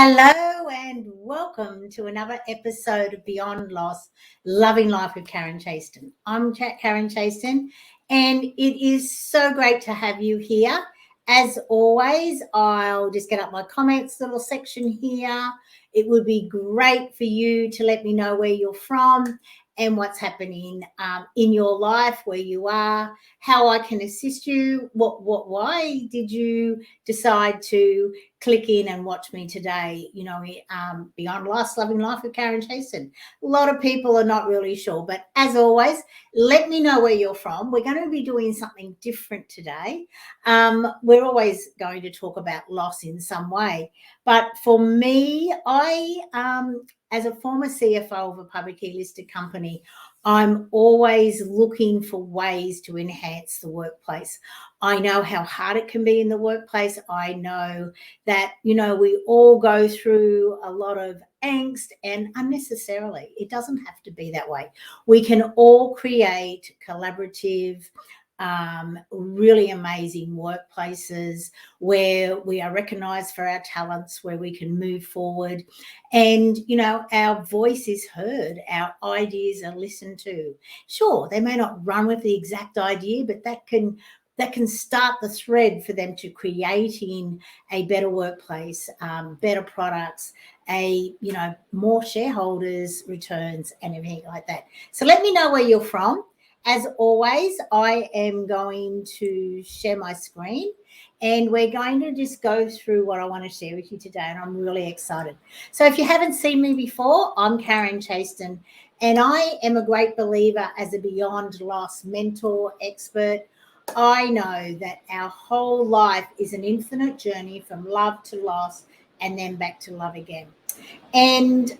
Hello and welcome to another episode of Beyond Loss, Loving Life with Karen Chaston. I'm Karen Chaston, and it is so great to have you here. As always, I'll just get up my comments little section here. It would be great for you to let me know where you're from and what's happening in your life, where you are, how I can assist you. Why did you decide to click in and watch me today? Beyond Loss, Loving Life with Karen Chaston. A lot of people are not really sure, but as always, let me know where you're from. We're going to be doing something different today. We're always going to talk about loss in some way, but for me, as a former CFO of a publicly listed company, I'm always looking for ways to enhance the workplace. I know how hard it can be in the workplace. I know that, we all go through a lot of angst, and unnecessarily. It doesn't have to be that way. We can all create collaborative, really amazing workplaces where we are recognized for our talents, where we can move forward and, our voice is heard, our ideas are listened to. Sure, they may not run with the exact idea, but that can start the thread for them to creating a better workplace, better products, more shareholders returns and everything like that. So let me know where you're from. As always, I am going to share my screen and we're going to just go through what I want to share with you today, and I'm really excited. So if you haven't seen me before, I'm Karen Chaston, and I am a great believer as a Beyond Loss mentor expert. I know that our whole life is an infinite journey from love to loss and then back to love again. And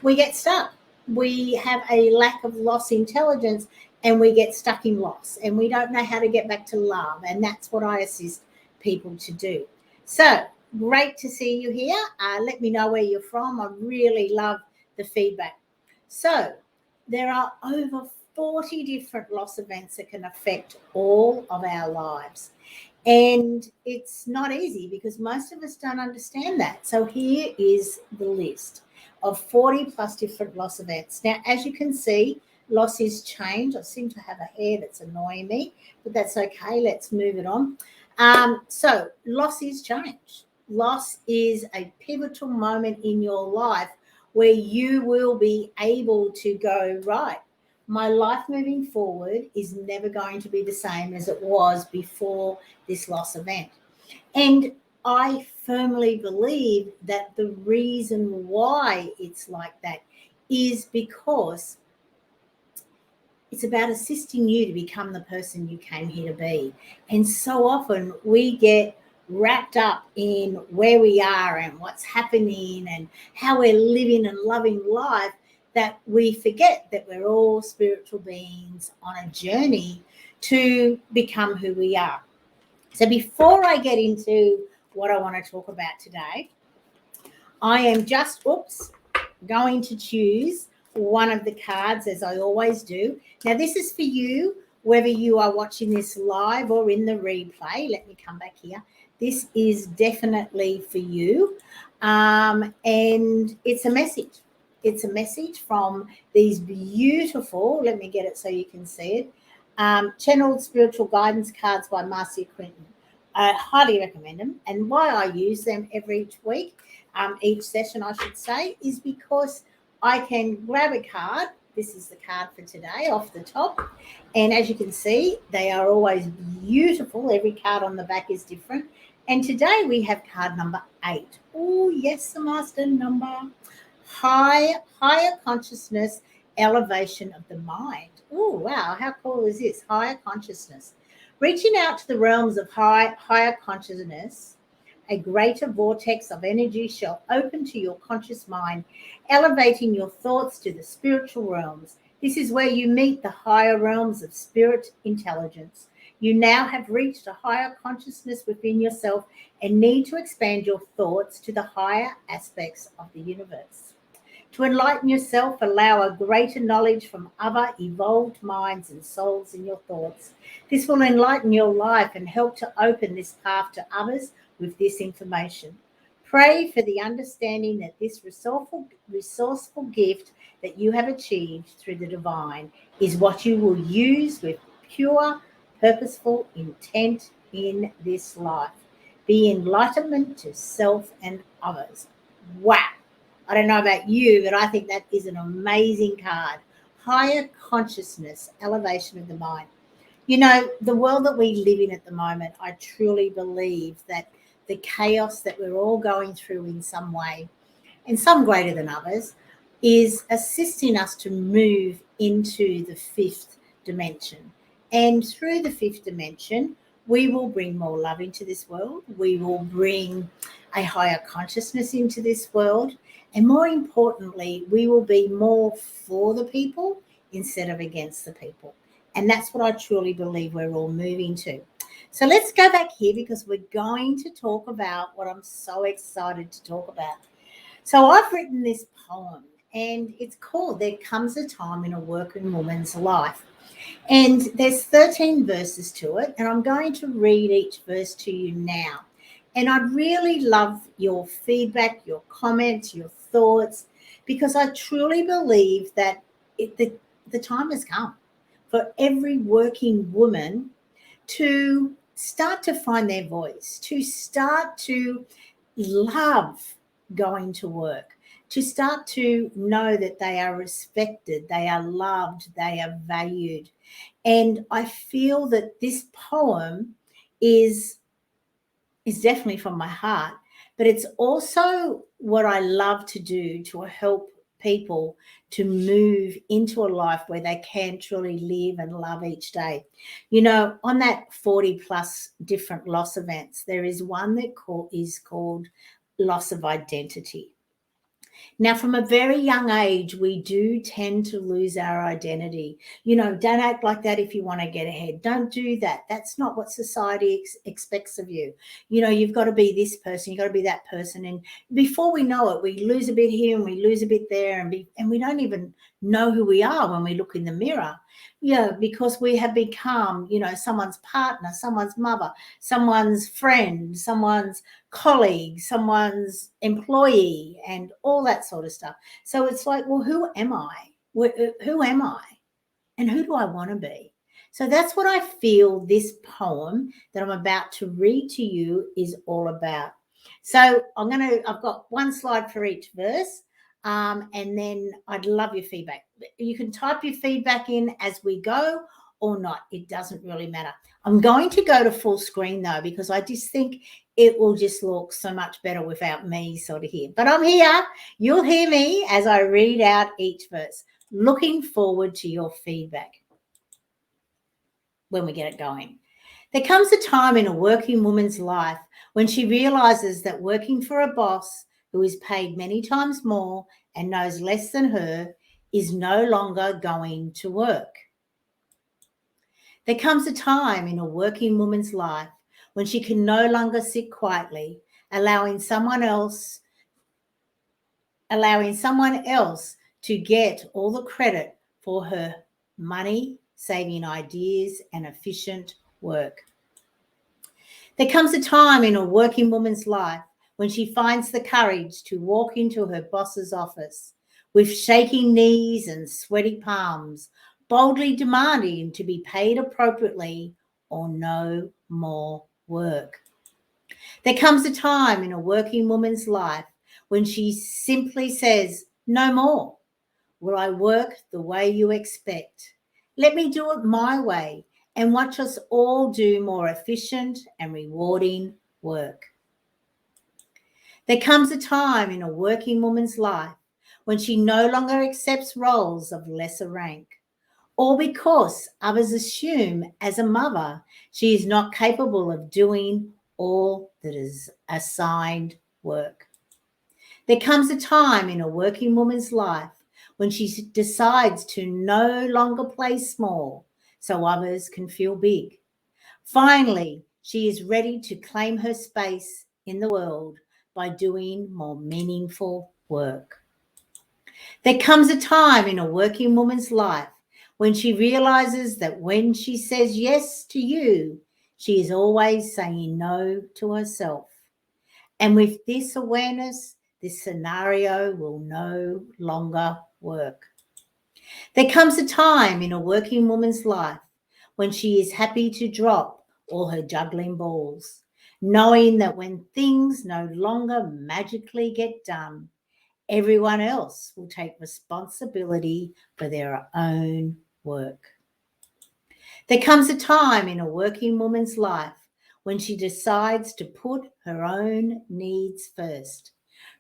we get stuck. We have a lack of loss intelligence and we get stuck in loss and we don't know how to get back to love. And that's what I assist people to do. So great to see you here. Let me know where you're from. I really love the feedback. So there are over 40 different loss events that can affect all of our lives. And it's not easy because most of us don't understand that. So here is the list of 40 plus different loss events. Now, as you can see, loss is change. I seem to have a hair that's annoying me, but that's okay. Let's move it on. So loss is change. Loss is a pivotal moment in your life where you will be able to go, right, my life moving forward is never going to be the same as it was before this loss event. And I firmly believe that the reason why it's like that is because it's about assisting you to become the person you came here to be. And so often we get wrapped up in where we are and what's happening and how we're living and loving life that we forget that we're all spiritual beings on a journey to become who we are. So before I get into what I want to talk about today, I am just going to choose one of the cards, as I always do. Now, this is for you, whether you are watching this live or in the replay. Let me come back here. This is definitely for you. And it's a message. It's a message from these beautiful, let me get it so you can see it, channeled spiritual guidance cards by Marcy, Quinn. I highly recommend them. And why I use them each week, each session, I should say, is because I can grab a card. This is the card for today off the top. And as you can see, they are always beautiful. Every card on the back is different. And today we have card number 8. Oh, yes, the master number. Higher consciousness, elevation of the mind. Oh, wow. How cool is this? Higher consciousness. Reaching out to the realms of higher consciousness, a greater vortex of energy shall open to your conscious mind, elevating your thoughts to the spiritual realms. This is where you meet the higher realms of spirit intelligence. You now have reached a higher consciousness within yourself and need to expand your thoughts to the higher aspects of the universe. To enlighten yourself, allow a greater knowledge from other evolved minds and souls in your thoughts. This will enlighten your life and help to open this path to others with this information. Pray for the understanding that this resourceful gift that you have achieved through the divine is what you will use with pure, purposeful intent in this life. Be enlightenment to self and others. Wow. I don't know about you, but I think that is an amazing card. Higher consciousness, elevation of the mind. You know, the world that we live in at the moment, I truly believe that the chaos that we're all going through in some way, and some greater than others, is assisting us to move into the fifth dimension. And through the fifth dimension, we will bring more love into this world. We will bring a higher consciousness into this world. And more importantly, we will be more for the people instead of against the people. And that's what I truly believe we're all moving to. So let's go back here because we're going to talk about what I'm so excited to talk about. So I've written this poem and it's called There Comes a Time in a Working Woman's Life. And there's 13 verses to it, and I'm going to read each verse to you now. And I'd really love your feedback, your comments, your thoughts, because I truly believe that the time has come for every working woman to start to find their voice, to start to love going to work, to start to know that they are respected, they are loved, they are valued. And I feel that this poem is definitely from my heart, but it's also what I love to do to help people to move into a life where they can truly live and love each day. You know, on that 40 plus different loss events, there is one that is called loss of identity. Now, from a very young age, we do tend to lose our identity. You know, don't act like that if you want to get ahead. Don't do that. That's not what society expects of you. You know, you've got to be this person. You've got to be that person. And before we know it, we lose a bit here and we lose a bit there. And we don't even know who we are when we look in the mirror. Yeah, because we have become, you know, someone's partner, someone's mother, someone's friend, someone's colleague, someone's employee, and all that sort of stuff. So it's like, well, who am I? Who am I? And who do I want to be? So that's what I feel this poem that I'm about to read to you is all about. So I've got one slide for each verse. And then I'd love your feedback. You can type your feedback in as we go or not. It doesn't really matter. I'm going to go to full screen though, because I just think it will just look so much better without me sort of here. But I'm here. You'll hear me as I read out each verse. Looking forward to your feedback when we get it going. There comes a time in a working woman's life when she realizes that working for a boss who is paid many times more and knows less than her is no longer going to work. There comes a time in a working woman's life when she can no longer sit quietly, allowing someone else to get all the credit for her money-saving ideas and efficient work. There comes a time in a working woman's life when she finds the courage to walk into her boss's office with shaking knees and sweaty palms, boldly demanding to be paid appropriately or no more work. There comes a time in a working woman's life when she simply says, "No more will I work the way you expect. Let me do it my way and watch us all do more efficient and rewarding work." There comes a time in a working woman's life when she no longer accepts roles of lesser rank, or because others assume as a mother she is not capable of doing all that is assigned work. There comes a time in a working woman's life when she decides to no longer play small so others can feel big. Finally, she is ready to claim her space in the world by doing more meaningful work. There comes a time in a working woman's life when she realizes that when she says yes to you, she is always saying no to herself. And with this awareness, this scenario will no longer work. There comes a time in a working woman's life when she is happy to drop all her juggling balls, knowing that when things no longer magically get done, everyone else will take responsibility for their own work. There comes a time in a working woman's life when she decides to put her own needs first,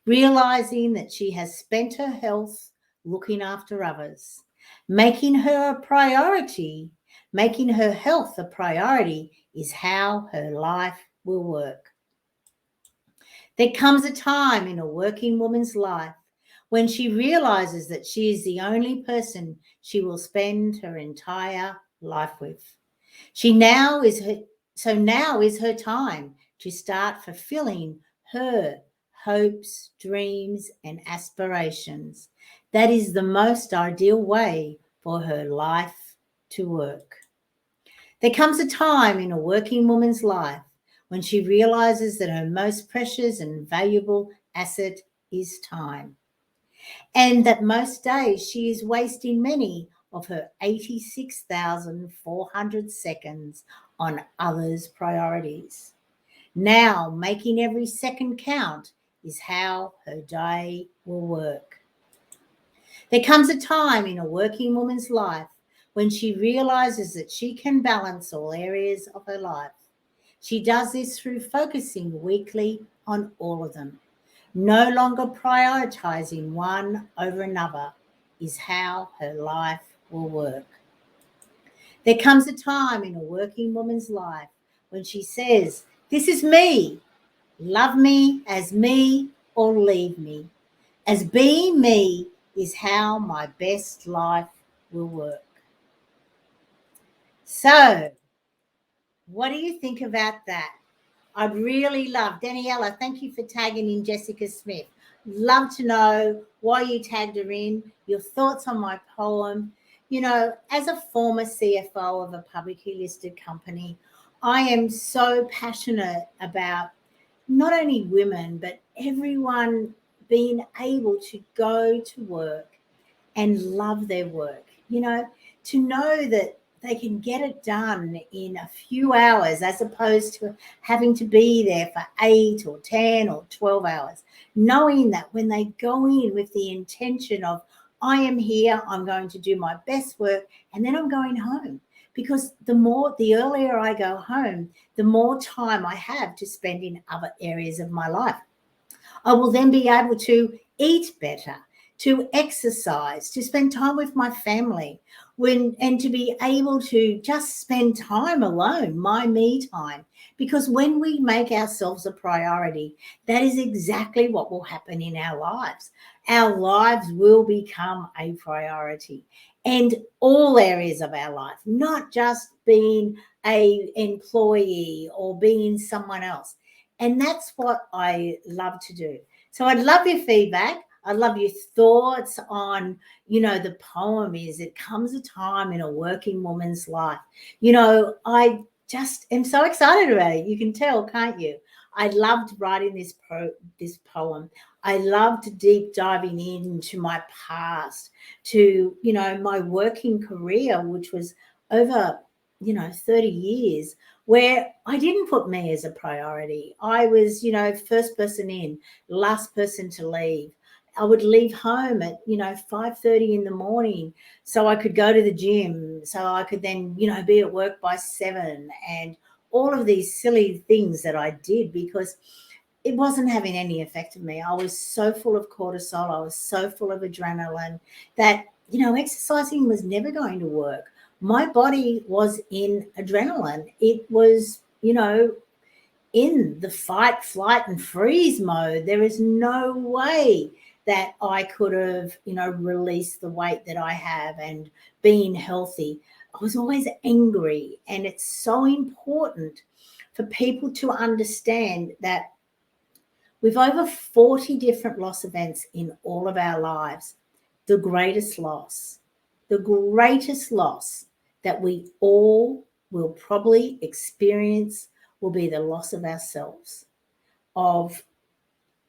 realizing that she has spent her health looking after others, making her a priority. Making her health a priority is how her life will work. There comes a time in a working woman's life when she realizes that she is the only person she will spend her entire life with. Now is her time to start fulfilling her hopes, dreams, and aspirations. That is the most ideal way for her life to work. There comes a time in a working woman's life when she realizes that her most precious and valuable asset is time, and that most days she is wasting many of her 86,400 seconds on others' priorities. Now, making every second count is how her day will work. There comes a time in a working woman's life when she realizes that she can balance all areas of her life. She does this through focusing weekly on all of them. No longer prioritizing one over another is how her life will work. There comes a time in a working woman's life when she says, "This is me. Love me as me or leave me. As being me is how my best life will work." So, what do you think about that? I'd really love, Daniela, thank you for tagging in Jessica Smith. Love to know why you tagged her in, your thoughts on my poem. You know, as a former CFO of a publicly listed company, I am so passionate about not only women, but everyone being able to go to work and love their work. You know, to know that they can get it done in a few hours as opposed to having to be there for 8 or 10 or 12 hours. Knowing that when they go in with the intention of, I am here, I'm going to do my best work, and then I'm going home. Because the earlier I go home, the more time I have to spend in other areas of my life. I will then be able to eat better, to exercise, to spend time with my family, and to be able to just spend time alone, my me time. Because when we make ourselves a priority, that is exactly what will happen in our lives. Our lives will become a priority, and all areas of our life, not just being an employee or being someone else. And that's what I love to do. So I'd love your feedback. I'd love your thoughts on, the poem is, it comes a time in a working woman's life. I just am so excited about it. You can tell, can't you? I loved writing this poem. I loved deep diving into my past, to, my working career, which was over, 30 years, where I didn't put me as a priority. I was, first person in, last person to leave. I would leave home at, 5:30 in the morning so I could go to the gym, so I could then, be at work by 7, and all of these silly things that I did because it wasn't having any effect on me. I was so full of cortisol. I was so full of adrenaline that, exercising was never going to work. My body was in adrenaline. It was, in the fight, flight, and freeze mode. There is no way that I could have, released the weight that I have and being healthy. I was always angry. And it's so important for people to understand that with over 40 different loss events in all of our lives, the greatest loss that we all will probably experience will be the loss of ourselves, of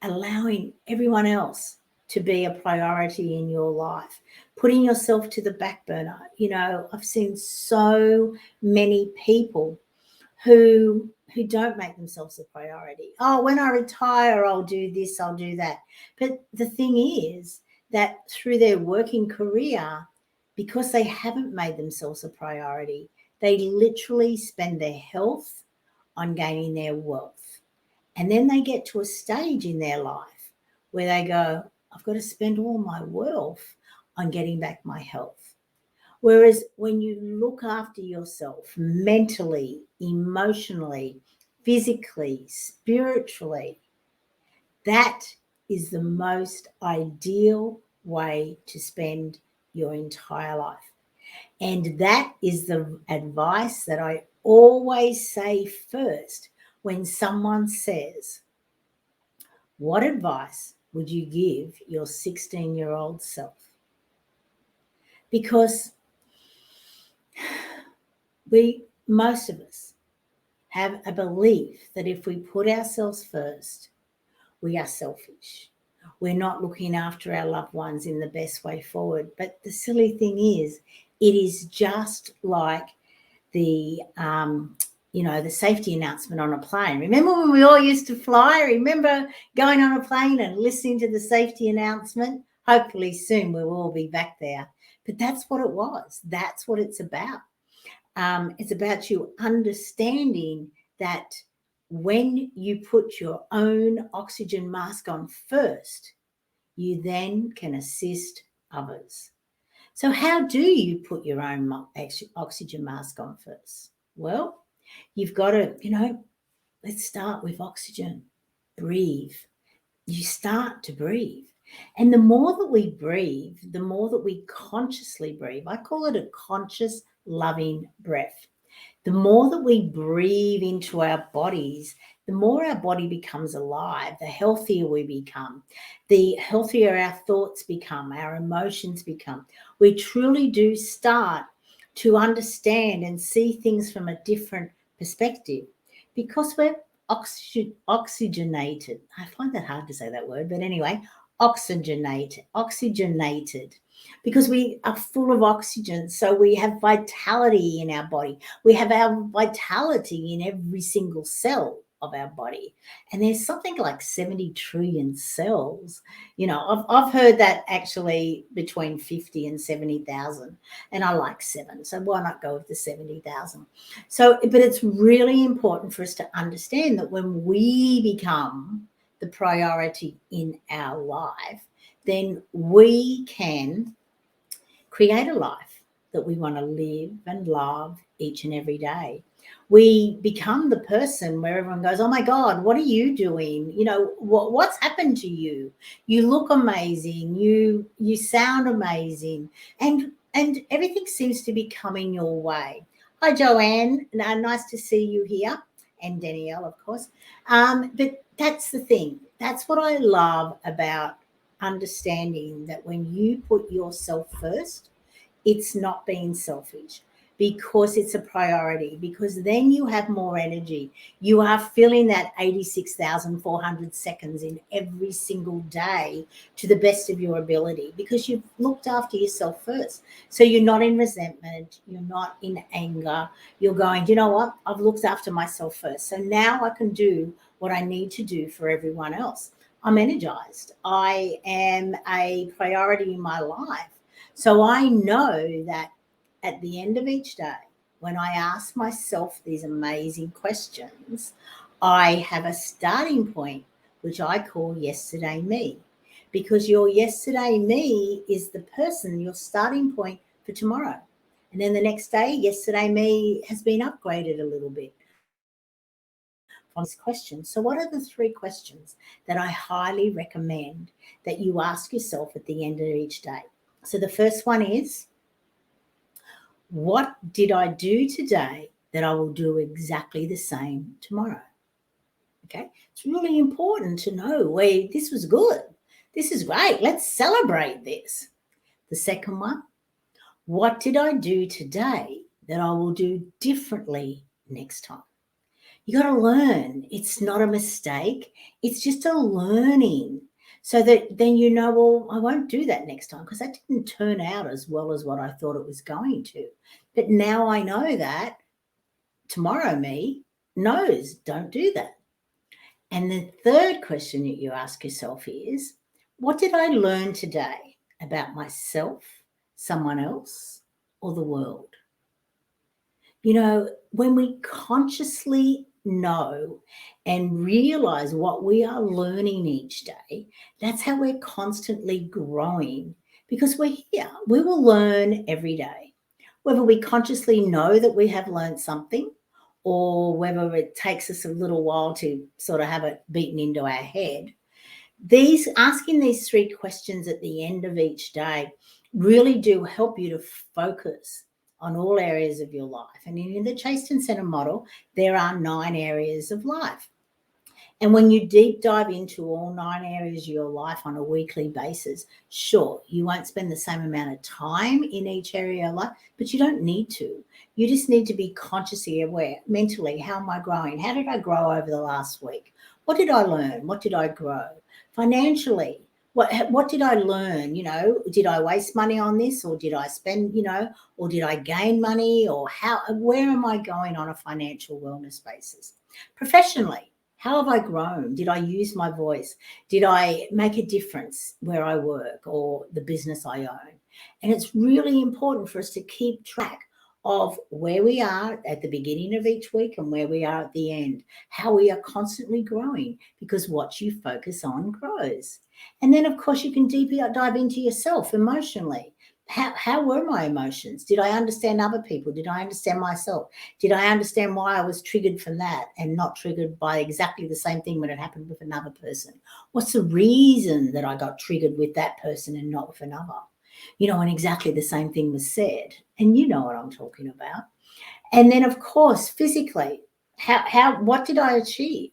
allowing everyone else to be a priority in your life, putting yourself to the back burner. I've seen so many people who don't make themselves a priority. Oh, when I retire, I'll do this, I'll do that. But the thing is that through their working career, because they haven't made themselves a priority, they literally spend their health on gaining their wealth. And then they get to a stage in their life where they go, I've got to spend all my wealth on getting back my health. Whereas when you look after yourself mentally, emotionally, physically, spiritually, that is the most ideal way to spend your entire life. And that is the advice that I always say first when someone says, what advice would you give your 16-year-old self? Because most of us have a belief that if we put ourselves first, we are selfish. We're not looking after our loved ones in the best way forward. But the silly thing is, it is just like the safety announcement on a plane. Remember when we all used to fly? Remember going on a plane and listening to the safety announcement? Hopefully soon we'll all be back there. But that's what it was. That's what it's about. It's about you understanding that when you put your own oxygen mask on first, you then can assist others. So how do you put your own oxygen mask on first? Well, you've got to, let's start with oxygen. Breathe. You start to breathe. And the more that we breathe, the more that we consciously breathe. I call it a conscious, loving breath. The more that we breathe into our bodies, the more our body becomes alive, the healthier we become, the healthier our thoughts become, our emotions become. We truly do start to understand and see things from a different perspective because we're oxygenated. I find that hard to say that word, but anyway, oxygenated, because we are full of oxygen. So we have vitality in our body. We have our vitality in every single cell of our body. And there's something like 70 trillion cells. I've heard that actually between 50 and 70,000, and I like 7. So why not go with the 70,000? So, but it's really important for us to understand that when we become the priority in our life, then we can create a life that we want to live and love each and every day. We become the person where everyone goes, oh my God, what are you doing? What's happened to you? You look amazing. You sound amazing. And everything seems to be coming your way. Hi, Joanne. Nice to see you here. And Danielle, of course. But that's the thing. That's what I love about understanding that when you put yourself first, it's not being selfish because it's a priority, because then you have more energy. You are filling that 86,400 seconds in every single day to the best of your ability because you've looked after yourself first. So you're not in resentment. You're not in anger. You're going, you know what? I've looked after myself first. So now I can do what I need to do for everyone else. I'm energized. I am a priority in my life. So I know that at the end of each day, when I ask myself these amazing questions, I have a starting point, which I call yesterday me, because your yesterday me is the person, your starting point for tomorrow. And then the next day, yesterday me has been upgraded a little bit from this question. So what are the 3 questions that I highly recommend that you ask yourself at the end of each day? So the first one is, what did I do today that I will do exactly the same tomorrow? Okay. It's really important to know, wait, this was good. This is great. Let's celebrate this. The second one, what did I do today that I will do differently next time? You got to learn. It's not a mistake. It's just a learning. So that then you know, well, I won't do that next time because that didn't turn out as well as what I thought it was going to. But now I know that tomorrow me knows don't do that. And the third question that you ask yourself is, what did I learn today about myself, someone else, or the world? You know, when we consciously know and realize what we are learning each day, that's how we're constantly growing because we're here. We will learn every day. Whether we consciously know that we have learned something or whether it takes us a little while to sort of have it beaten into our head, asking these three questions at the end of each day really do help you to focus on all areas of your life. And in the Chaston Center model, there are 9 areas of life. And when you deep dive into all 9 areas of your life on a weekly basis, sure, you won't spend the same amount of time in each area of life, but you don't need to. You just need to be consciously aware mentally. How am I growing? How did I grow over the last week? What did I learn? What did I grow? Financially, what did I learn? You know, did I waste money on this, or did I spend, you know, or did I gain money, or where am I going on a financial wellness basis? Professionally, how have I grown? Did I use my voice? Did I make a difference where I work or the business I own? And it's really important for us to keep track of where we are at the beginning of each week and where we are at the end, how we are constantly growing, because what you focus on grows. And then, of course, you can deeply dive into yourself emotionally. How were my emotions? Did I understand other people? Did I understand myself? Did I understand why I was triggered from that and not triggered by exactly the same thing when it happened with another person? What's the reason that I got triggered with that person and not with another? You know, and exactly the same thing was said. And you know what I'm talking about. And then, of course, physically, what did I achieve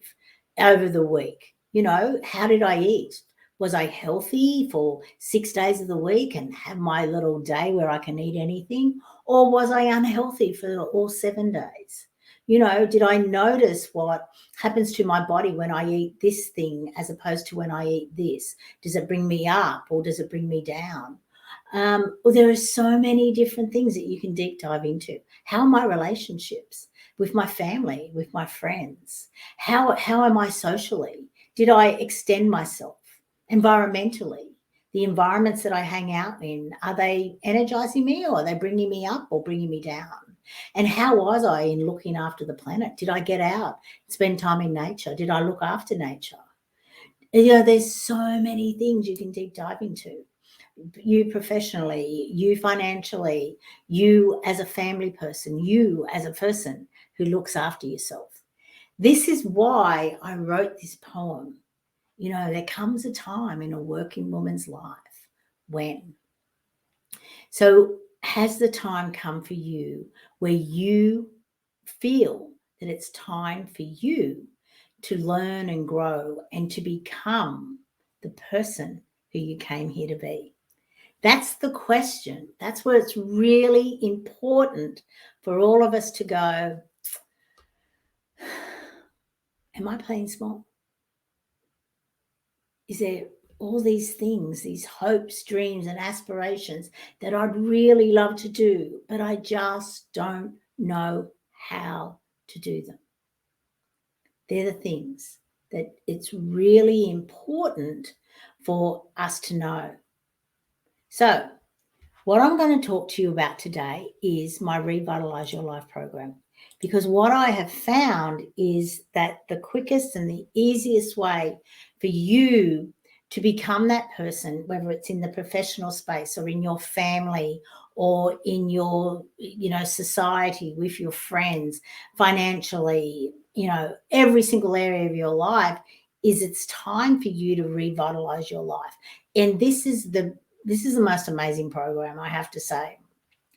over the week? You know, how did I eat? Was I healthy for 6 days of the week and have my little day where I can eat anything? Or was I unhealthy for all 7 days? You know, did I notice what happens to my body when I eat this thing as opposed to when I eat this? Does it bring me up or does it bring me down? Well, there are so many different things that you can deep dive into. How are my relationships with my family, with my friends? How am I socially? Did I extend myself environmentally? The environments that I hang out in, are they energizing me or are they bringing me up or bringing me down? And how was I in looking after the planet? Did I get out, spend time in nature? Did I look after nature? You know, there's so many things you can deep dive into. You professionally, you financially, you as a family person, you as a person who looks after yourself. This is why I wrote this poem. You know, there comes a time in a working woman's life when. So has the time come for you where you feel that it's time for you to learn and grow and to become the person who you came here to be? That's the question. That's where it's really important for all of us to go, am I playing small? Is there all these things, these hopes, dreams, and aspirations that I'd really love to do, but I just don't know how to do them? They're the things that it's really important for us to know. So, what I'm going to talk to you about today is my Revitalize Your Life program, because what I have found is that the quickest and the easiest way for you to become that person, whether it's in the professional space or in your family or in your, you know, society with your friends, financially, you know, every single area of your life, is it's time for you to revitalize your life. And this is the most amazing program, I have to say.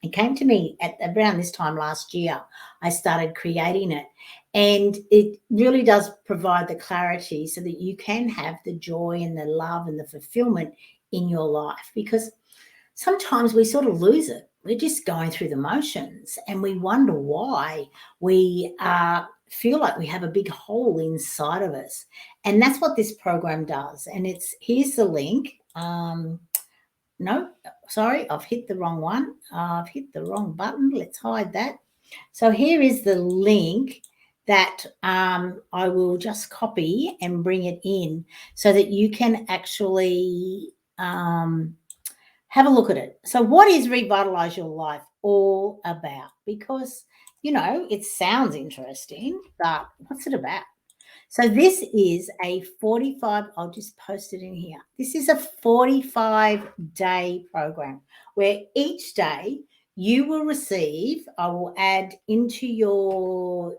It came to me at around this time last year. I started creating it, and it really does provide the clarity so that you can have the joy and the love and the fulfillment in your life, because sometimes we sort of lose it. We're just going through the motions and we wonder why we are feel like we have a big hole inside of us. And that's what this program does. And here's the link. No, sorry, I've hit the wrong one. I've hit the wrong button. Let's hide that. So here is the link that I will just copy and bring it in so that you can actually have a look at it. So what is Revitalize Your Life all about? Because, it sounds interesting, but what's it about? So this is a 45, I'll just post it in here. This is a 45-day program where each day you will receive, I will add into your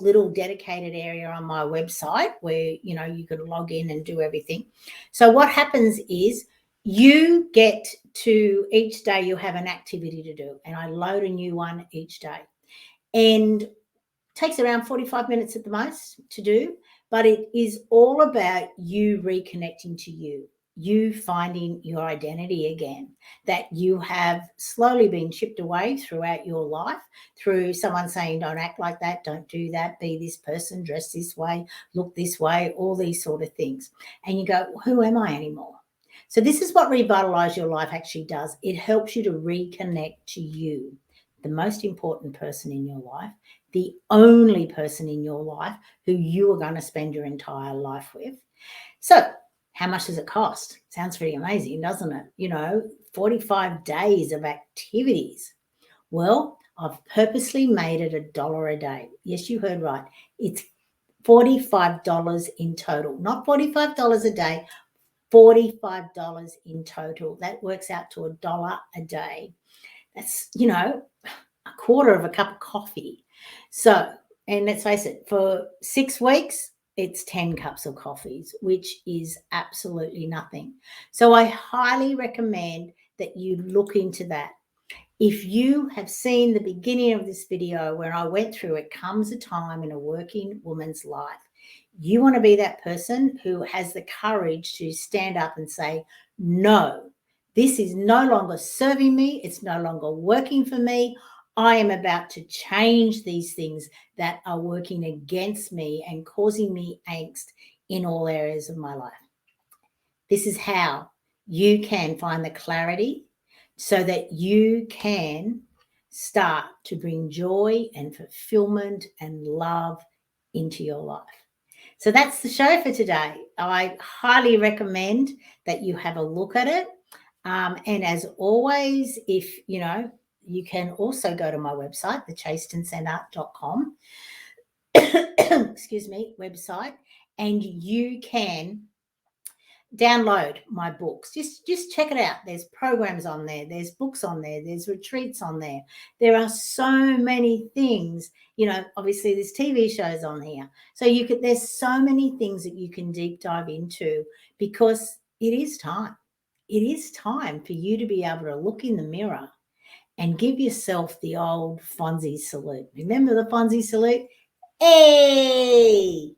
little dedicated area on my website where, you can log in and do everything. So what happens is you get to each day, you have an activity to do, and I load a new one each day. And takes around 45 minutes at the most to do, but it is all about you reconnecting to you finding your identity again, that you have slowly been chipped away throughout your life through someone saying, don't act like that, don't do that, be this person, dress this way, look this way, all these sort of things. And you go, who am I anymore? So this is what Revitalize Your Life actually does. It helps you to reconnect to you, the most important person in your life, the only person in your life who you are going to spend your entire life with. So how much does it cost? Sounds pretty amazing, doesn't it? 45 days of activities. Well, I've purposely made it $1 a day. Yes, you heard right. It's $45 in total, not $45 a day, $45 in total. That works out to $1 a day. That's, a quarter of a cup of coffee. So, and let's face it, for 6 weeks, it's 10 cups of coffees, which is absolutely nothing. So I highly recommend that you look into that. If you have seen the beginning of this video where I went through, it comes a time in a working woman's life. You want to be that person who has the courage to stand up and say, no, this is no longer serving me. It's no longer working for me. I am about to change these things that are working against me and causing me angst in all areas of my life. This is how you can find the clarity so that you can start to bring joy and fulfillment and love into your life. So that's the show for today. I highly recommend that you have a look at it. And as always, if, you can also go to my website, the chastoncenter.com, excuse me, website, and you can download my books. Just check it out. There's programs on there. There's books on there. There's retreats on there. There are so many things. Obviously there's TV shows on here. So there's so many things that you can deep dive into because it is time. It is time for you to be able to look in the mirror and give yourself the old Fonzie salute. Remember the Fonzie salute? Hey!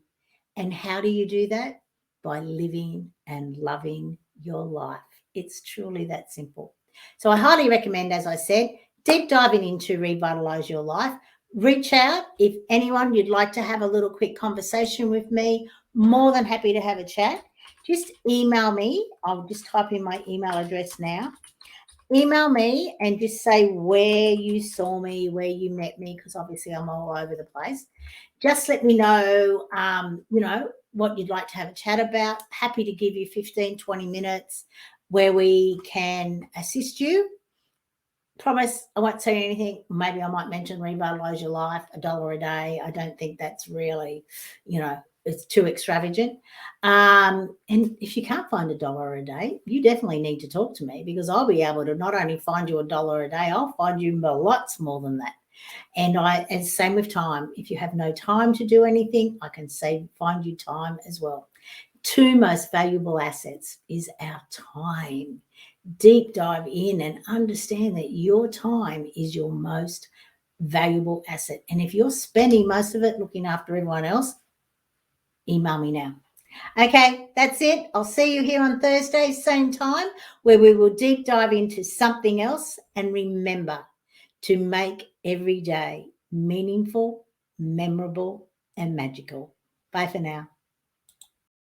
And how do you do that? By living and loving your life. It's truly that simple. So I highly recommend, as I said, deep diving into Revitalize Your Life. Reach out if anyone you'd like to have a little quick conversation with me. More than happy to have a chat. Just email me. I'll just type in my email address now. Email me and just say where you saw me, where you met me, because obviously I'm all over the place. Just let me know, what you'd like to have a chat about. Happy to give you 15, 20 minutes where we can assist you. Promise I won't say anything. Maybe I might mention Revitalize Your Life, $1 a day. I don't think that's really, it's too extravagant. And if you can't find $1 a day, you definitely need to talk to me because I'll be able to not only find you $1 a day, I'll find you lots more than that. And same with time. If you have no time to do anything, I can find you time as well. 2 most valuable assets is our time. Deep dive in and understand that your time is your most valuable asset. And if you're spending most of it looking after everyone else, email me now. Okay, that's it. I'll see you here on Thursday, same time, where we will deep dive into something else. And remember to make every day meaningful, memorable, and magical. Bye for now.